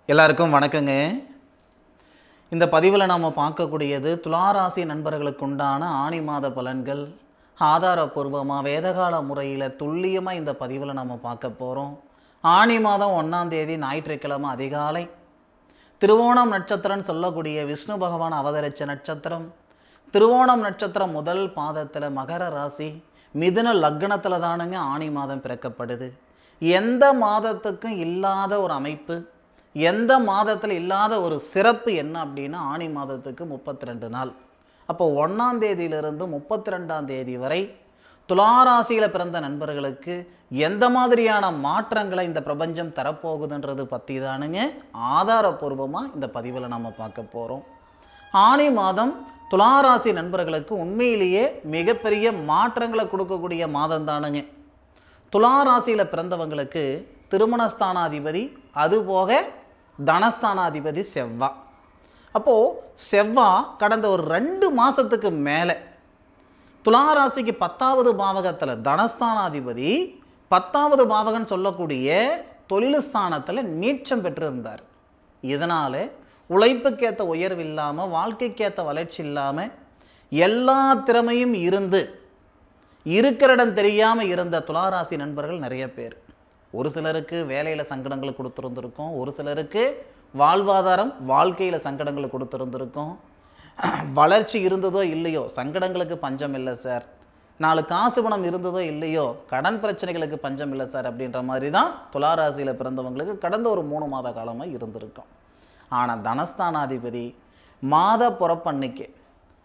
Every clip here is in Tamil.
எல்லாருக்கும் வணக்கங்க. இந்த பதிவில் நாம் பார்க்கக்கூடியது துளாராசி நண்பர்களுக்கு உண்டான ஆணி மாத பலன்கள். ஆதாரபூர்வமாக வேதகால முறையில் துல்லியமாக இந்த பதிவில் நம்ம பார்க்க போகிறோம். ஆணி மாதம் 1ஆம் தேதி ஞாயிற்றுக்கிழமை அதிகாலை திருவோணம் நட்சத்திரம்னு சொல்லக்கூடிய விஷ்ணு பகவான் அவதரித்த நட்சத்திரம். திருவோணம் நட்சத்திரம் முதல் பாதத்தில் மகர ராசி மிதுன லக்னத்தில் தானுங்க ஆணி மாதம் பிறக்கப்படுது. எந்த மாதத்துக்கும் இல்லாத ஒரு அமைப்பு, எந்த மாதத்தில் இல்லாத ஒரு சிறப்பு என்ன அப்படின்னா ஆணி மாதத்துக்கு 32 நாள். அப்போ 1ஆம் தேதியிலிருந்து 32ஆம் தேதி வரை துளாராசியில் பிறந்த நண்பர்களுக்கு எந்த மாதிரியான மாற்றங்களை இந்த பிரபஞ்சம் தரப்போகுதுன்றது பற்றி தானுங்க ஆதாரபூர்வமாக இந்த பதிவில் நம்ம பார்க்க போகிறோம். ஆணி மாதம் துளாராசி நண்பர்களுக்கு உண்மையிலேயே மிகப்பெரிய மாற்றங்களை கொடுக்கக்கூடிய மாதம் தானுங்க. துளாராசியில் பிறந்தவங்களுக்கு திருமணஸ்தானாதிபதி, அதுபோக தனஸ்தானாதிபதி செவ்வாய். அப்போது செவ்வாய் கடந்த ஒரு 2 மாதத்துக்கு மேலே துளாராசிக்கு 10வது பாவகத்தில் தனஸ்தானாதிபதி 10வது பாவகன்னு சொல்லக்கூடிய தொழில் ஸ்தானத்தில் நீச்சம் பெற்றிருந்தார். இதனால் உழைப்புக்கேற்ற உயர்வு இல்லாமல், வாழ்க்கைக்கேற்ற வளர்ச்சி இல்லாமல், எல்லா திறமையும் இருந்து இருக்கிற இடம் தெரியாமல் இருந்த துளாராசி நண்பர்கள் நிறைய பேர். ஒரு சிலருக்கு வேலையில் சங்கடங்கள் கொடுத்துருந்துருக்கோம், ஒரு சிலருக்கு வாழ்வாதாரம் வாழ்க்கையில் சங்கடங்கள் கொடுத்துருந்துருக்கோம். வளர்ச்சி இருந்ததோ இல்லையோ சங்கடங்களுக்கு பஞ்சம் இல்லை சார், 4 காசு பணம் இருந்ததோ இல்லையோ கடன் பிரச்சனைகளுக்கு பஞ்சம் இல்லை சார் அப்படின்ற மாதிரி தான் துளாராசியில் பிறந்தவங்களுக்கு கடந்த ஒரு 3 மாத காலமாக இருந்திருக்கும். ஆனால் தனஸ்தானாதிபதி மாத பிறப்பன்னைக்கு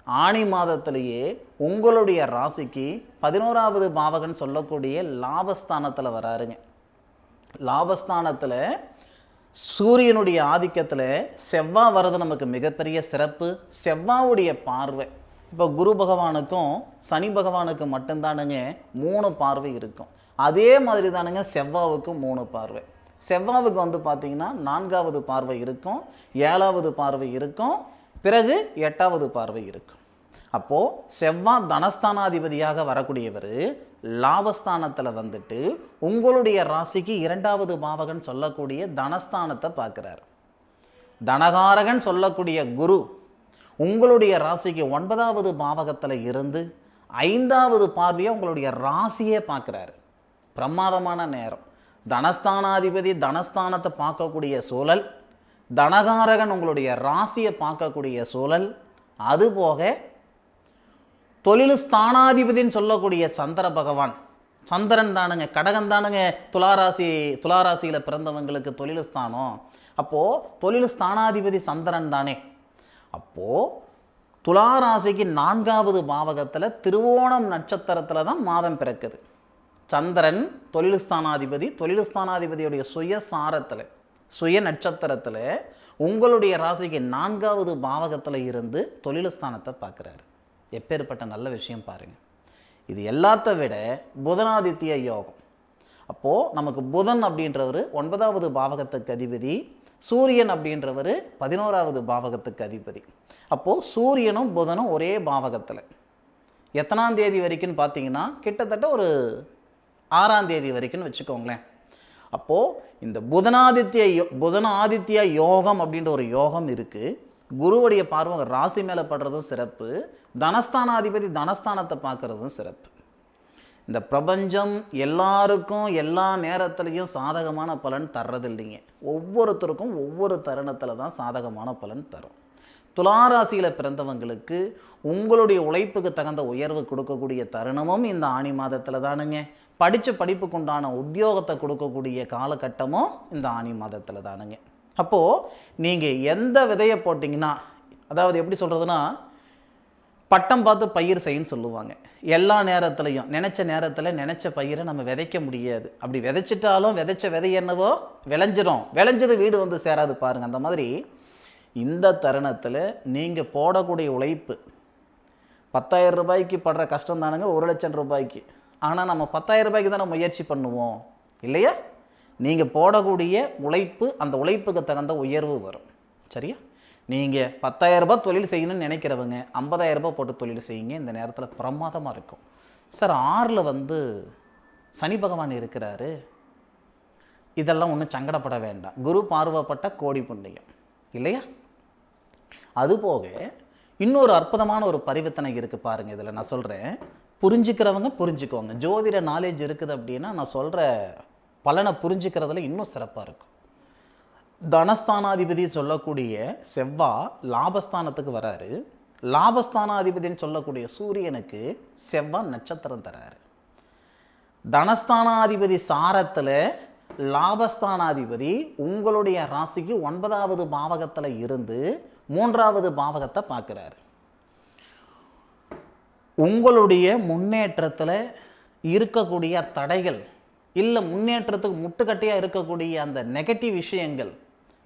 ஆணி மாதத்திலேயே உங்களுடைய ராசிக்கு 11வது பாவகன் சொல்லக்கூடிய லாபஸ்தானத்தில் வராருங்க. லாபஸ்தானத்தில் சூரியனுடைய ஆதிக்கத்தில் செவ்வாய் வர்றது நமக்கு மிகப்பெரிய சிறப்பு. செவ்வாவுடைய பார்வை இப்போ குரு பகவானுக்கும் சனி பகவானுக்கு மட்டும்தானுங்க 3 பார்வை இருக்கும். அதே மாதிரி தானுங்க செவ்வாவுக்கும் 3 பார்வை. செவ்வாவுக்கு பார்த்தீங்கன்னா 4வது பார்வை இருக்கும், 7வது பார்வை இருக்கும், பிறகு 8வது பார்வை இருக்கும். அப்போது செவ்வாய் தனஸ்தானாதிபதியாக வரக்கூடியவர் லாபஸ்தானத்தில் வந்துட்டு உங்களுடைய ராசிக்கு 2வது பாவகன் சொல்லக்கூடிய தனஸ்தானத்தை பார்க்குறார். தனகாரகன் சொல்லக்கூடிய குரு உங்களுடைய ராசிக்கு 9வது பாவகத்தில் இருந்து 5வது பார்வையை உங்களுடைய ராசியே பார்க்குறாரு. பிரமாதமான நேரம். தனஸ்தானாதிபதி தனஸ்தானத்தை பார்க்கக்கூடிய சூழல், தனகாரகன் உங்களுடைய ராசியை பார்க்கக்கூடிய சூழல், அதுபோக தொழில் ஸ்தானாதிபதினு சொல்லக்கூடிய சந்திர பகவான், சந்திரன் தானுங்க, கடகன் தானுங்க துளாராசியில் பிறந்தவங்களுக்கு தொழில் ஸ்தானம். அப்போது தொழில் ஸ்தானாதிபதி சந்திரன் தானே. அப்போது துளாராசிக்கு 4வது பாவகத்தில் திருவோணம் நட்சத்திரத்தில் தான் மாதம் பிறக்குது. சந்திரன் தொழில் ஸ்தானாதிபதி, தொழில் ஸ்தானாதிபதியுடைய சுயசாரத்தில் சுய நட்சத்திரத்தில் உங்களுடைய ராசிக்கு 4வது பாவகத்தில் இருந்து தொழில் ஸ்தானத்தை பார்க்குறாரு. எப்பேற்பட்ட நல்ல விஷயம் பாருங்கள். இது எல்லாத்த விட புதனாதித்ய யோகம். அப்போது நமக்கு புதன் அப்படின்றவர் 9வது பாவகத்துக்கு அதிபதி, சூரியன் அப்படின்றவர் 11வது பாவகத்துக்கு அதிபதி. அப்போது சூரியனும் புதனும் ஒரே பாவகத்தில் எத்தனாம் தேதி வரைக்கும்னு பார்த்தீங்கன்னா கிட்டத்தட்ட ஒரு 6ஆம் தேதி வரைக்கும்னு வச்சுக்கோங்களேன். அப்போது இந்த புதனாதித்ய யோகம் அப்படின்ற ஒரு யோகம் இருக்குது. குருவுடைய பார்வை ராசி மேலே படுறதும் சிறப்பு, தனஸ்தானாதிபதி தனஸ்தானத்தை பார்க்குறதும் சிறப்பு. இந்த பிரபஞ்சம் எல்லாருக்கும் எல்லா நேரத்துலையும் சாதகமான பலன் தர்றது இல்லைங்க. ஒவ்வொருத்தருக்கும் ஒவ்வொரு தருணத்தில் தான் சாதகமான பலன் தரும். துளாராசியில் பிறந்தவங்களுக்கு உங்களுடைய உழைப்புக்கு தகுந்த உயர்வு கொடுக்கக்கூடிய தருணமும் இந்த ஆணி மாதத்தில் தானுங்க. படித்த படிப்புக்குண்டான உத்தியோகத்தை கொடுக்கக்கூடிய காலகட்டமும் இந்த ஆணி மாதத்தில் தானுங்க. அப்போது நீங்கள் எந்த விதையை போட்டிங்கன்னா, அதாவது எப்படி சொல்கிறதுனா, பட்டம் பார்த்து பயிர் செய்யுன்னு சொல்லுவாங்க. எல்லா நேரத்துலையும் நினச்ச நேரத்தில் நினச்ச பயிரை நம்ம விதைக்க முடியாது. அப்படி விதைச்சிட்டாலும் விதைச்ச விதை என்னவோ விளைஞ்சிரும், விளைஞ்சது வீடு வந்து சேராது பாருங்கள். அந்த மாதிரி இந்த தருணத்தில் நீங்கள் போடக்கூடிய உழைப்பு 10,000 ரூபாய்க்கு படுற கஷ்டம் தானுங்க 1,00,000 ரூபாய்க்கு. ஆனால் நம்ம 10,000 ரூபாய்க்கு தானே முயற்சி பண்ணுவோம் இல்லையா? நீங்கள் போடக்கூடிய உழைப்பு, அந்த உழைப்புக்கு தகுந்த உயர்வு வரும். சரியா? நீங்கள் 10,000 ரூபாய் தொழில் செய்யணும்னு நினைக்கிறவங்க 50,000 ரூபாய் போட்டு தொழில் செய்யுங்க. இந்த நேரத்தில் பிரமாதமாக இருக்கும். சார் 6ல் சனி பகவான் இருக்கிறாரு, இதெல்லாம் ஒன்றும் சங்கடப்பட வேண்டாம். குரு பார்வைப்பட்ட கோடி புண்ணியம் இல்லையா? அதுபோக இன்னொரு அற்புதமான ஒரு பரிவர்த்தனை இருக்குது பாருங்கள். இதில் நான் சொல்கிறேன், புரிஞ்சுக்கிறவங்க புரிஞ்சுக்கோங்க. ஜோதிட நாலேஜ் இருக்குது அப்படின்னா நான் சொல்கிற பலனை புரிஞ்சுக்கிறதுல இன்னும் சிறப்பாக இருக்கும். தனஸ்தானாதிபதி சொல்லக்கூடிய செவ்வாய் லாபஸ்தானத்துக்கு வராரு. லாபஸ்தானாதிபதினு சொல்லக்கூடிய சூரியனுக்கு செவ்வாய் நட்சத்திரம் தராரு. தனஸ்தானாதிபதி சாரத்தில் லாபஸ்தானாதிபதி உங்களுடைய ராசிக்கு 9வது பாவகத்தில் இருந்து 3வது பாவகத்தை பார்க்குறாரு. உங்களுடைய முன்னேற்றத்தில் இருக்கக்கூடிய தடைகள் இல்லை முன்னேற்றத்துக்கு முட்டுக்கட்டையாக இருக்கக்கூடிய அந்த நெகட்டிவ் விஷயங்கள்,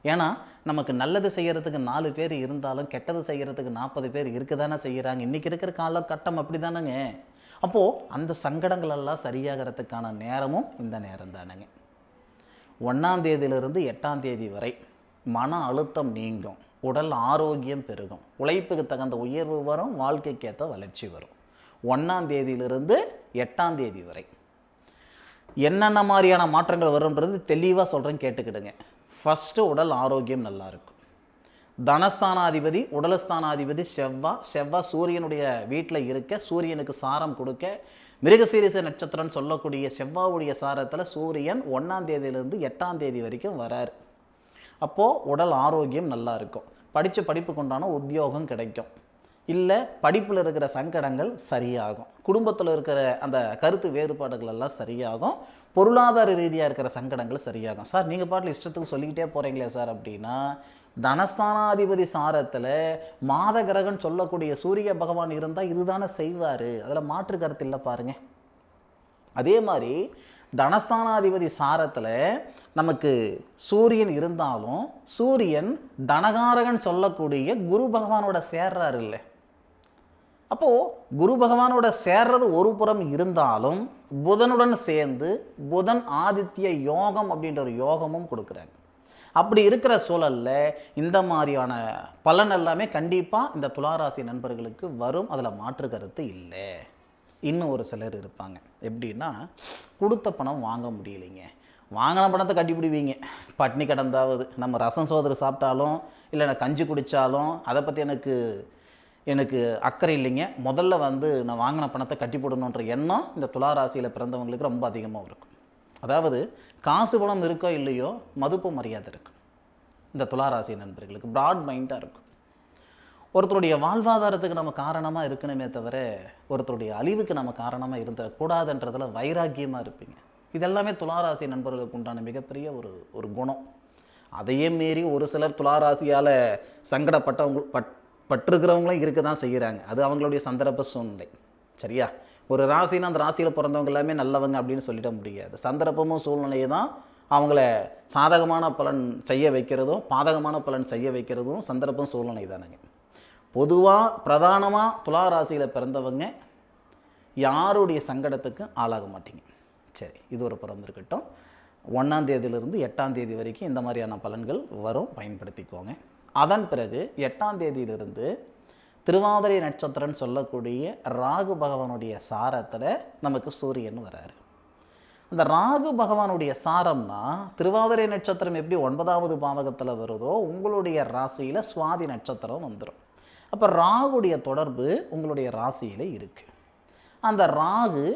ஏன்னா நமக்கு நல்லது செய்கிறதுக்கு 4 பேர் இருந்தாலும் கெட்டது செய்கிறதுக்கு 40 பேர் இருக்க தானே செய்கிறாங்க. இன்றைக்கி இருக்கிற காலகட்டம் அப்படி தானேங்க. அப்போது அந்த சங்கடங்கள் எல்லாம் சரியாகிறதுக்கான நேரமும் இந்த நேரம் தானேங்க. 1ஆம் தேதியிலிருந்து 8ஆம் தேதி வரை மன அழுத்தம் நீங்கும், உடல் ஆரோக்கியம் பெருகும், உழைப்புக்கு தகுந்த உயர்வு வரும், வாழ்க்கைக்கு ஏற்ற வளர்ச்சி வரும். 1ஆம் தேதியிலிருந்து 8ஆம் தேதி வரை என்னென்ன மாதிரியான மாற்றங்கள் வரும்ன்றது தெளிவாக சொல்கிறேன், கேட்டுக்கிடுங்க. ஃபஸ்ட்டு உடல் ஆரோக்கியம் நல்லா இருக்கும். தனஸ்தானாதிபதி உடலஸ்தானாதிபதி செவ்வாய் சூரியனுடைய வீட்டில் இருக்க, சூரியனுக்கு சாரம் கொடுக்க, மிருகசீரிச நட்சத்திரம்னு சொல்லக்கூடிய செவ்வாவுடைய சாரத்தில் சூரியன் 1ஆம் தேதியிலிருந்து 8ஆம் தேதி வரைக்கும் வராரு. அப்போது உடல் ஆரோக்கியம் நல்லா இருக்கும். படித்த படிப்புக்கு உண்டான உத்தியோகம் கிடைக்கும். இல்லை படிப்பில் இருக்கிற சங்கடங்கள் சரியாகும். குடும்பத்தில் இருக்கிற அந்த கருத்து வேறுபாடுகள் எல்லாம் சரியாகும். பொருளாதார ரீதியாக இருக்கிற சங்கடங்கள் சரியாகும். சார் நீங்கள் பாட்டில் இஷ்டத்துக்கு சொல்லிக்கிட்டே போகிறீங்களே சார் அப்படின்னா, தனஸ்தானாதிபதி சாரத்தில் மாத கிரகன் சொல்லக்கூடிய சூரிய பகவான் இருந்தால் இதுதானே செய்வார், அதில் மாற்று கருத்து இல்லை பாருங்கள். அதே மாதிரி தனஸ்தானாதிபதி சாரத்தில் நமக்கு சூரியன் இருந்தாலும் சூரியன் தனகாரகன் சொல்லக்கூடிய குரு பகவானோட சேர்றாரு இல்லை. அப்போது குரு பகவானோட சேர்றது ஒரு புறம் இருந்தாலும் புதனுடன் சேர்ந்து புதன் ஆதித்ய யோகம் அப்படின்ற ஒரு யோகமும் கொடுக்குறாங்க. அப்படி இருக்கிற சூழலில் இந்த மாதிரியான பலன் எல்லாமே கண்டிப்பாக இந்த துளாராசி நண்பர்களுக்கு வரும், அதில் மாற்று கருத்து இல்லை. இன்னும் ஒரு சிலர் இருப்பாங்க, எப்படின்னா கொடுத்த பணம் வாங்க முடியலைங்க, வாங்கின பணத்தை கட்டிப்பிடுவீங்க. பட்னி கிடந்தாவது நம்ம ரசம் சோதரை சாப்பிட்டாலும் இல்லை நான் கஞ்சி குடித்தாலும் அதை பற்றி எனக்கு அக்கறை இல்லைங்க. முதல்ல நான் வாங்கின பணத்தை கட்டி போடணுன்ற எண்ணம் இந்த துளாராசியில் பிறந்தவங்களுக்கு ரொம்ப அதிகமாக இருக்கும். அதாவது காசு பணம் இருக்கோ இல்லையோ மதிப்பு மரியாதை இருக்கும் இந்த துளாராசி நண்பர்களுக்கு. ப்ராட் மைண்டாக இருக்கும். ஒருத்தருடைய வாழ்வாதாரத்துக்கு நம்ம காரணமாக இருக்கணுமே தவிர ஒருத்தருடைய அழிவுக்கு நம்ம காரணமாக இருந்துடக்கூடாதுன்றதில் வைராக்கியமாக இருப்பீங்க. இதெல்லாமே துளாராசி நண்பர்களுக்கு உண்டான மிகப்பெரிய ஒரு குணம். அதையே மீறி ஒரு சிலர் துளாராசியால் பட்டிருக்கிறவங்களும் இருக்க தான் செய்கிறாங்க. அது அவங்களுடைய சந்தர்ப்ப சூழ்நிலை. சரியா? ஒரு ராசினா அந்த ராசியில் பிறந்தவங்க எல்லாமே நல்லவங்க அப்படின்னு சொல்லிட முடியாது. சந்தர்ப்பமும் சூழ்நிலையை தான் அவங்கள சாதகமான பலன் செய்ய வைக்கிறதும் பாதகமான பலன் செய்ய வைக்கிறதும் சந்தர்ப்பம் சூழ்நிலை தானுங்க. பொதுவாக பிரதானமாக துளாராசியில் பிறந்தவங்க யாருடைய சங்கடத்துக்கும் ஆளாக மாட்டீங்க. சரி, இது ஒரு புறம் இருக்கட்டும். 1ஆம் தேதியிலிருந்து 8ஆம் தேதி வரைக்கும் இந்த மாதிரியான பலன்கள் வரும், பயன்படுத்திக்கோங்க. அதன் பிறகு 8ஆம் தேதியிலிருந்து திருவாதிரை நட்சத்திரம்னு சொல்லக்கூடிய ராகு பகவானுடைய சாரத்தில் நமக்கு சூரியன் வராரு. அந்த ராகு பகவானுடைய சாரம்னா திருவாதிரை நட்சத்திரம் எப்படி 9வது பாவகத்தில் வருதோ உங்களுடைய ராசியில் சுவாதி நட்சத்திரம் வந்துடும். அப்போ ராகுடைய தொடர்பு உங்களுடைய ராசியில் இருக்குது. அந்த ராகு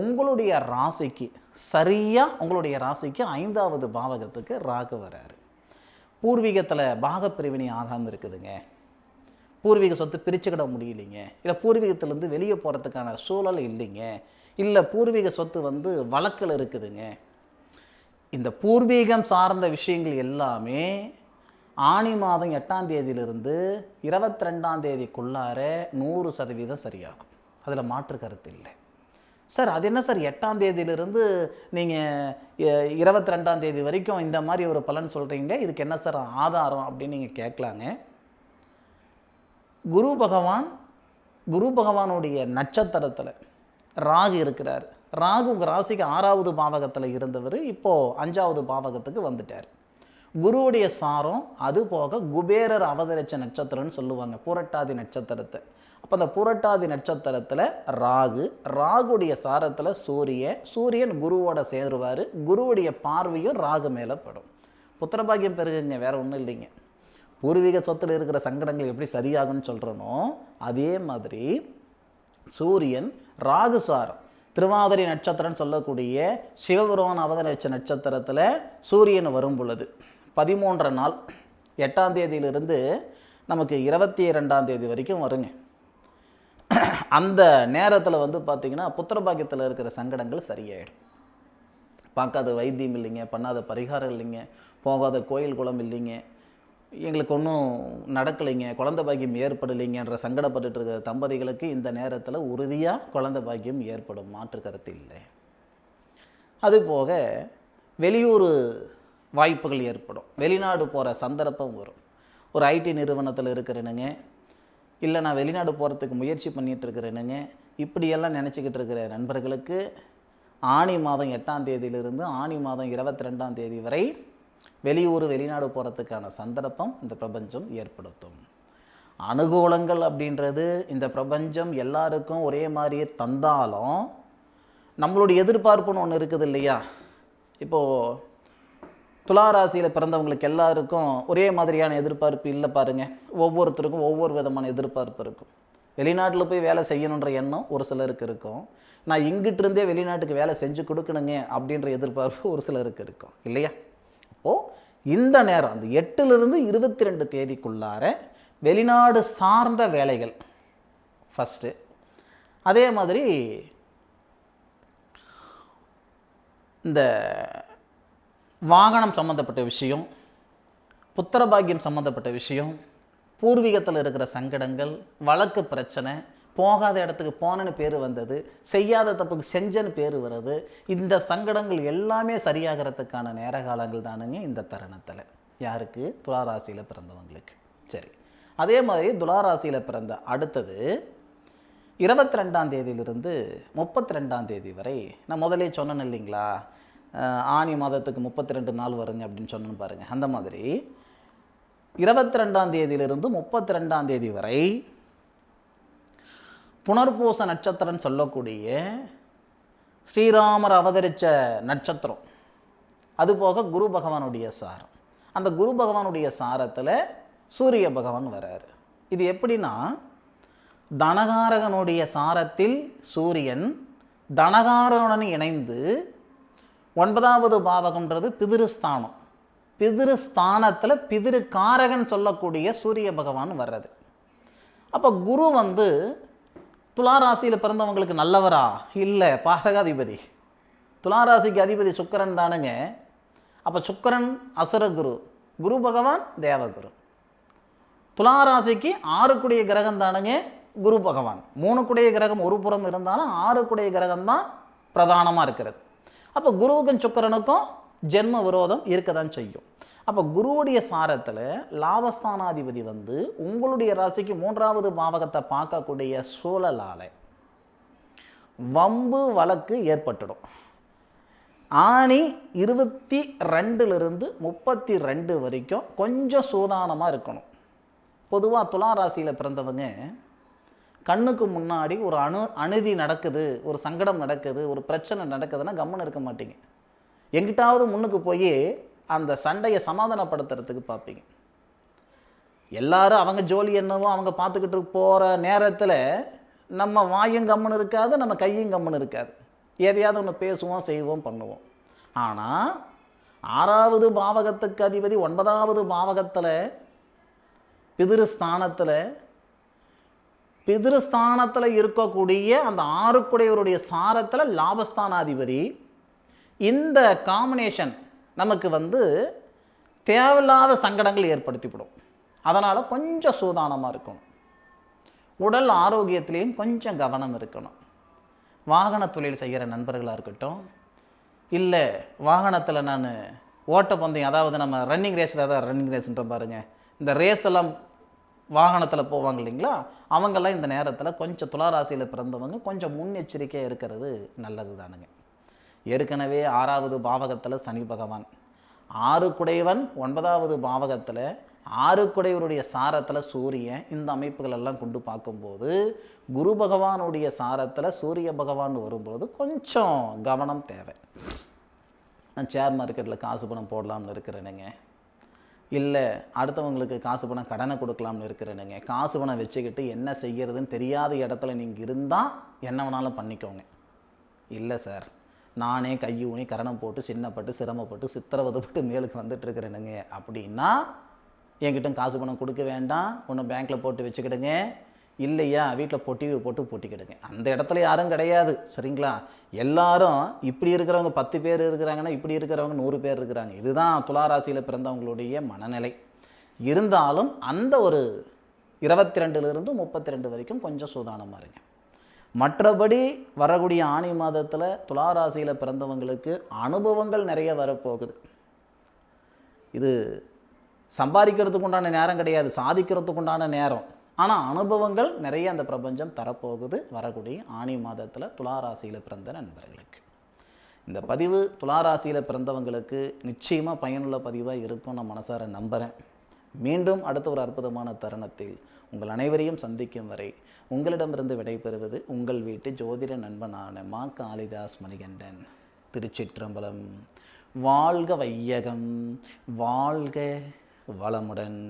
உங்களுடைய ராசிக்கு சரியாக உங்களுடைய ராசிக்கு 5வது பாவகத்துக்கு ராகு வராரு. பூர்வீகத்தில் பாகப்பிரிவினை ஆகாமல் இருக்குதுங்க, பூர்வீக சொத்து பிரிச்சுக்கிட முடியலைங்க, இல்லை பூர்வீகத்திலேருந்து வெளியே போகிறதுக்கான சூழல் இல்லைங்க, இல்லை பூர்வீக சொத்து வழக்கில் இருக்குதுங்க. இந்த பூர்வீகம் சார்ந்த விஷயங்கள் எல்லாமே ஆனி மாதம் 8ஆம் தேதியிலிருந்து 22ஆம் தேதிக்குள்ளார 100% சரியாகும். அதில் மாற்று கருத்து இல்லை. சார் அது என்ன சார் 8ஆம் தேதியிலிருந்து நீங்கள் 22ஆம் தேதி வரைக்கும் இந்த மாதிரி ஒரு பலன் சொல்கிறீங்க, இதுக்கு என்ன சார் ஆதாரம் அப்படின்னு நீங்கள் கேட்கலாங்க. குரு பகவானுடைய நட்சத்திரத்தில் ராகு இருக்கிறார். ராகு உங்கள் ராசிக்கு 6வது பாவகத்தில் இருந்தவர் இப்போது 5வது பாவகத்துக்கு வந்துட்டார். குருவுடைய சாரம் அது போக குபேரர் அவதரிச்ச நட்சத்திரம்னு சொல்லுவாங்க பூரட்டாதி நட்சத்திரத்தை. அப்போ அந்த பூரட்டாதி நட்சத்திரத்தில் ராகுடைய சாரத்தில் சூரியன் குருவோட சேருவார். குருவுடைய பார்வையும் ராகு மேலே படும். புத்திரபாகியம் பெருகுங்க, வேற ஒன்றும் இல்லைங்க. பூர்வீக சொத்தில் இருக்கிற சங்கடங்கள் எப்படி சரியாகும்னு சொல்கிறனோ அதே மாதிரி சூரியன் ராகு சாரம் திருவாதிரை நட்சத்திரம்னு சொல்லக்கூடிய சிவபெருமான் அவதரிச்ச நட்சத்திரத்தில் சூரியன் வரும் பொழுது 13 நாள் 8ஆம் தேதியிலிருந்து நமக்கு 22ஆம் தேதி வரைக்கும் வருங்க. அந்த நேரத்தில் வந்து பார்த்திங்கன்னா புத்திரபாகியத்தில் இருக்கிற சங்கடங்கள் சரியாயிடும். பார்க்காத வைத்தியம் இல்லைங்க, பண்ணாத பரிகாரம் இல்லைங்க, போகாத கோயில் குளம் இல்லைங்க, எங்களுக்கு ஒன்றும் நடக்கலைங்க, குழந்தை பாக்கியம் ஏற்படலைங்கன்ற சங்கடப்பட்டு இருக்கிற தம்பதிகளுக்கு இந்த நேரத்தில் உறுதியாக குழந்தை பாக்கியம் ஏற்படும், மாற்று கருத்து இல்லை. அதுபோக வெளியூர் வாய்ப்புகள் ஏற்படும், வெளிநாடு போகிற சந்தர்ப்பம் வரும். ஒரு ஐடி நிறுவனத்தில் இருக்கிறேனுங்க, இல்லை நான் வெளிநாடு போகிறதுக்கு முயற்சி பண்ணிகிட்டு இருக்கிறேனுங்க, இப்படியெல்லாம் நினச்சிக்கிட்டு இருக்கிற நண்பர்களுக்கு ஆனி மாதம் 8ஆம் தேதியிலிருந்து ஆனி மாதம் 22ஆம் தேதி வரை வெளிநாடு போகிறதுக்கான சந்தர்ப்பம் இந்த பிரபஞ்சம் ஏற்படுத்தும். அனுகூலங்கள் அப்படின்றது இந்த பிரபஞ்சம் எல்லாருக்கும் ஒரே மாதிரியே தந்தாலும் நம்மளுடைய எதிர்பார்ப்புன்னு ஒன்று இருக்குது இல்லையா. இப்போது துளாராசியில் பிறந்தவங்களுக்கு எல்லாருக்கும் ஒரே மாதிரியான எதிர்பார்ப்பு இல்லை பாருங்கள். ஒவ்வொருத்தருக்கும் ஒவ்வொரு விதமான எதிர்பார்ப்பு இருக்கும். வெளிநாட்டில் போய் வேலை செய்யணுன்ற எண்ணம் ஒரு சிலருக்கு இருக்கும். நான் இங்கிட்டிருந்தே வெளிநாட்டுக்கு வேலை செஞ்சு கொடுக்கணுங்க அப்படின்ற எதிர்பார்ப்பு ஒரு சிலருக்கு இருக்கும் இல்லையா. அப்போது இந்த நேரம் அந்த 8லிருந்து 22 தேதிக்குள்ளார வெளிநாடு சார்ந்த வேலைகள் ஃபஸ்ட்டு. அதே மாதிரி இந்த வாகனம் சம்மந்தப்பட்ட விஷயம், புத்திரபாகியம் சம்மந்தப்பட்ட விஷயம், பூர்வீகத்தில் இருக்கிற சங்கடங்கள், வழக்கு பிரச்சனை, போகாத இடத்துக்கு போனன்னு பேர் வந்தது, செய்யாத தப்புக்கு செஞ்சன்னு பேர் வருது, இந்த சங்கடங்கள் எல்லாமே சரியாகிறதுக்கான நேர காலங்கள் தானுங்க இந்த தருணத்தில். யாருக்கு? துளாராசியில் பிறந்தவங்களுக்கு. சரி, அதே மாதிரி துளாராசியில் பிறந்த அடுத்தது 22ஆம் தேதியிலிருந்து 32ஆம் தேதி வரை நான் முதலே சொன்னேன் இல்லைங்களா, ஆனி மாதத்துக்கு 32 நாள் வருங்க அப்படின்னு சொன்னேன்னு பாருங்கள். அந்த மாதிரி 22ஆம் தேதியிலிருந்து 32ஆம் தேதி வரை புனர்பூச நட்சத்திரம் சொல்லக்கூடிய ஸ்ரீராமர் அவதரித்த நட்சத்திரம், அதுபோக குரு பகவானுடைய சாரம். அந்த குரு பகவானுடைய சாரத்தில் சூரிய பகவான் வராரு. இது எப்படின்னா, தனகாரகனுடைய சாரத்தில் சூரியன் தனகாரனுடன் இணைந்து 9வது பாவகம்ன்றது பிதிருஸ்தானம். பிதிருஸ்தானத்தில் பிதிருக்காரகன் சொல்லக்கூடிய சூரிய பகவான் வர்றது. அப்போ குரு வந்து துளாராசியில் பிறந்தவங்களுக்கு நல்லவரா? இல்லை, பாதகாதிபதி. துளாராசிக்கு அதிபதி சுக்கிரன் தானுங்க. அப்போ சுக்கிரன் அசுரகுரு, குரு பகவான் தேவகுரு. துளாராசிக்கு 6 கிரகம் தானுங்க குரு பகவான். 3 கிரகம் ஒரு புறம் இருந்தாலும் 6 கிரகம் தான் பிரதானமாக இருக்கிறது. அப்போ குருவுக்கும் சுக்கிரனுக்கும் ஜென்ம விரோதம் இருக்க தான் செய்யும். அப்போ குருவுடைய சாரத்தில் லாபஸ்தானாதிபதி வந்து உங்களுடைய ராசிக்கு 3வது பாவகத்தை பார்க்கக்கூடிய சூழலால் வம்பு வழக்கு ஏற்பட்டுடும். ஆனி 22லிருந்து 32 வரைக்கும் கொஞ்சம் சூதானமாக இருக்கணும். பொதுவாக துளாராசியில் பிறந்தவங்க கண்ணுக்கு முன்னாடி ஒரு அநீதி நடக்குது, ஒரு சங்கடம் நடக்குது, ஒரு பிரச்சனை நடக்குதுன்னா கம்முன்னு இருக்க மாட்டீங்க. எங்கிட்டாவது முன்னுக்கு போய் அந்த சண்டையை சமாதானப்படுத்துறதுக்கு பார்ப்பீங்க. எல்லாரும் அவங்க ஜோலி என்னவோ அவங்க பார்த்துக்கிட்டு போகிற நேரத்தில் நம்ம வாயும் கம்முன்னு இருக்காது, நம்ம கையும் கம்முன்னு இருக்காது. எதையாவது ஒன்று பேசுவோம், செய்வோம், பண்ணுவோம். ஆனால் 6வது பாவகத்துக்கு அதிபதி 9வது பாவகத்தில் பிதிருஸ்தானத்தில் இருக்கக்கூடிய அந்த 6 சாரத்தில் லாபஸ்தானாதிபதி. இந்த காம்பினேஷன் நமக்கு வந்து தேவையில்லாத சங்கடங்கள் ஏற்படுத்திவிடும். அதனால் கொஞ்சம் சூதானமாக இருக்கணும். உடல் ஆரோக்கியத்திலையும் கொஞ்சம் கவனம் இருக்கணும். வாகன தொழில் செய்கிற நண்பர்களாக இருக்கட்டும், இல்லை வாகனத்தில் நான் ஓட்டப்பந்தயம், அதாவது நம்ம ரன்னிங் ரேஸ்ன்ற பாருங்கள், இந்த ரேஸ் எல்லாம் வாகனத்தில் போவாங்க இல்லைங்களா, அவங்கெல்லாம் இந்த நேரத்தில் கொஞ்சம் துளாராசியில் பிறந்தவங்க கொஞ்சம் முன்னெச்சரிக்கையாக இருக்கிறது நல்லது தானுங்க. ஏற்கனவே 6வது பாவகத்தில் சனி பகவான், ஆறுக்குடையவன் 9வது பாவகத்தில், ஆறுக்குடையவருடைய சாரத்தில் சூரியன். இந்த அமைப்புகள் எல்லாம் கொண்டு பார்க்கும்போது குரு பகவானுடைய சாரத்தில் சூரிய பகவான் வரும்போது கொஞ்சம் கவனம் தேவை. நான் ஷேர் மார்க்கெட்டில் காசு பணம் போடலாம்னு இருக்கிறேனுங்க, இல்லை அடுத்தவங்களுக்கு காசு பணம் கடனை கொடுக்கலாம்னு இருக்கிறேனுங்க, காசு பணம் வச்சுக்கிட்டு என்ன செய்கிறதுன்னு தெரியாத இடத்துல நீங்கள் இருந்தால் என்ன வேணாலும் பண்ணிக்கோங்க. இல்லை சார், நானே கையூனி கரணம் போட்டு சின்னப்பட்டு சிரமப்பட்டு சித்திரவதைப்பட்டு மேலுக்கு வந்துட்டு இருக்கிறேனுங்க அப்படின்னா என்கிட்ட காசு பணம் கொடுக்க வேண்டாம், ஒன்று பேங்க்கில் போட்டு வச்சுக்கிடுங்க, இல்லையா வீட்டில் பொட்டி போட்டு பொட்டிக்கிடுங்க. அந்த இடத்துல யாரும் கிடையாது, சரிங்களா? எல்லாரும் இப்படி இருக்கிறவங்க 10 பேர் இருக்கிறாங்கன்னா இப்படி இருக்கிறவங்க 100 பேர் இருக்கிறாங்க. இதுதான் துளாராசியில் பிறந்தவங்களுடைய மனநிலை. இருந்தாலும் அந்த ஒரு 22லிருந்து 32 வரைக்கும் கொஞ்சம் சூதானமாக இருங்க. மற்றபடி வரக்கூடிய ஆணி மாதத்தில் துளாராசியில் பிறந்தவங்களுக்கு அனுபவங்கள் நிறைய வரப்போகுது. இது சம்பாதிக்கிறதுக்கு உண்டான நேரம் கிடையாது, சாதிக்கிறதுக்கு உண்டான நேரம். ஆனால் அனுபவங்கள் நிறைய அந்த பிரபஞ்சம் தரப்போகுது வரக்கூடிய ஆணி மாதத்தில் துளாராசியில் பிறந்த நண்பர்களுக்கு. இந்த பதிவு துளாராசியில் பிறந்தவங்களுக்கு நிச்சயமாக பயனுள்ள பதிவாக இருக்கும், நான் மனசார நம்புகிறேன். மீண்டும் அடுத்த ஒரு அற்புதமான தருணத்தில் உங்கள் அனைவரையும் சந்திக்கும் வரை உங்களிடமிருந்து விடைபெறுவது உங்கள் வீட்டு ஜோதிட நண்பனான மா. காளிதாஸ் மணிகண்டன். திருச்சிற்றம்பலம். வாழ்க வையகம், வாழ்க வளமுடன்.